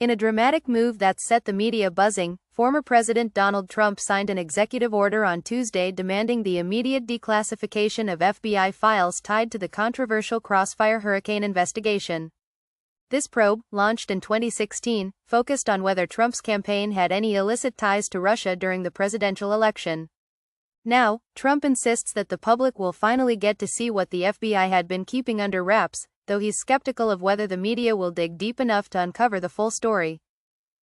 In a dramatic move that set the media buzzing, former President Donald Trump signed an executive order on Tuesday demanding the immediate declassification of FBI files tied to the controversial Crossfire Hurricane investigation. This probe, launched in 2016, focused on whether Trump's campaign had any illicit ties to Russia during the presidential election. Now, Trump insists that the public will finally get to see what the FBI had been keeping under wraps, though he's skeptical of whether the media will dig deep enough to uncover the full story.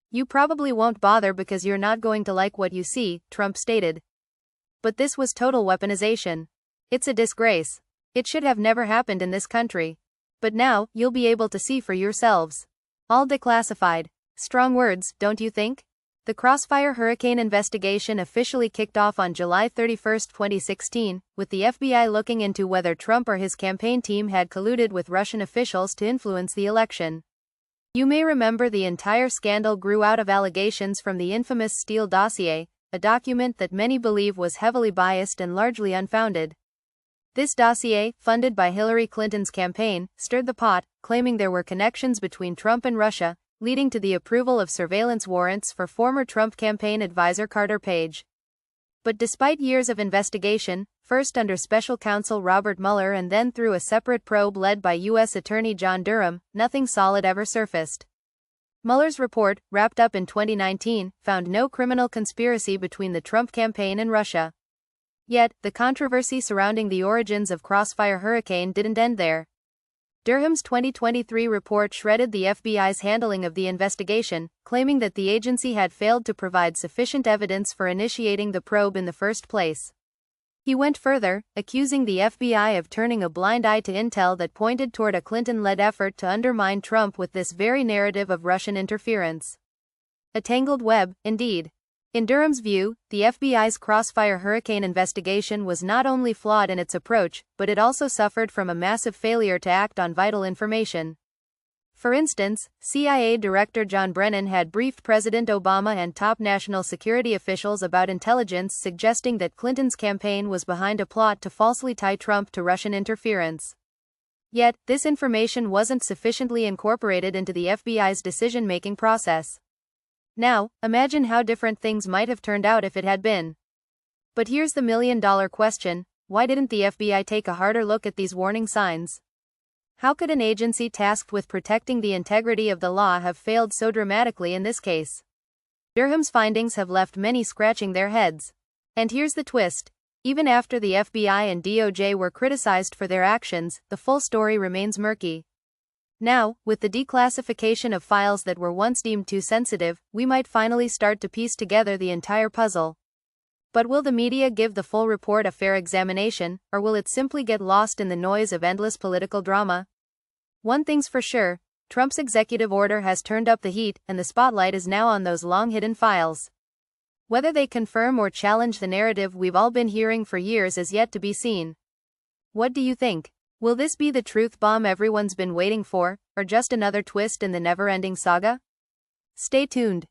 "You probably won't bother because you're not going to like what you see," Trump stated. "But this was total weaponization. It's a disgrace. It should have never happened in this country. But now, you'll be able to see for yourselves. All declassified." Strong words, don't you think? The Crossfire Hurricane investigation officially kicked off on July 31, 2016, with the FBI looking into whether Trump or his campaign team had colluded with Russian officials to influence the election. You may remember the entire scandal grew out of allegations from the infamous Steele dossier, a document that many believe was heavily biased and largely unfounded. This dossier, funded by Hillary Clinton's campaign, stirred the pot, claiming there were connections between Trump and Russia, leading to the approval of surveillance warrants for former Trump campaign advisor Carter Page. But despite years of investigation, first under special counsel Robert Mueller and then through a separate probe led by U.S. Attorney John Durham, nothing solid ever surfaced. Mueller's report, wrapped up in 2019, found no criminal conspiracy between the Trump campaign and Russia. Yet, the controversy surrounding the origins of Crossfire Hurricane didn't end there. Durham's 2023 report shredded the FBI's handling of the investigation, claiming that the agency had failed to provide sufficient evidence for initiating the probe in the first place. He went further, accusing the FBI of turning a blind eye to intel that pointed toward a Clinton-led effort to undermine Trump with this very narrative of Russian interference. A tangled web, indeed. In Durham's view, the FBI's Crossfire Hurricane investigation was not only flawed in its approach, but it also suffered from a massive failure to act on vital information. For instance, CIA Director John Brennan had briefed President Obama and top national security officials about intelligence suggesting that Clinton's campaign was behind a plot to falsely tie Trump to Russian interference. Yet, this information wasn't sufficiently incorporated into the FBI's decision-making process. Now, imagine how different things might have turned out if it had been. But here's the million-dollar question: why didn't the FBI take a harder look at these warning signs? How could an agency tasked with protecting the integrity of the law have failed so dramatically in this case? Durham's findings have left many scratching their heads. And here's the twist: even after the FBI and DOJ were criticized for their actions, the full story remains murky. Now, with the declassification of files that were once deemed too sensitive, we might finally start to piece together the entire puzzle. But will the media give the full report a fair examination, or will it simply get lost in the noise of endless political drama? One thing's for sure: Trump's executive order has turned up the heat, and the spotlight is now on those long-hidden files. Whether they confirm or challenge the narrative we've all been hearing for years is yet to be seen. What do you think? Will this be the truth bomb everyone's been waiting for, or just another twist in the never-ending saga? Stay tuned.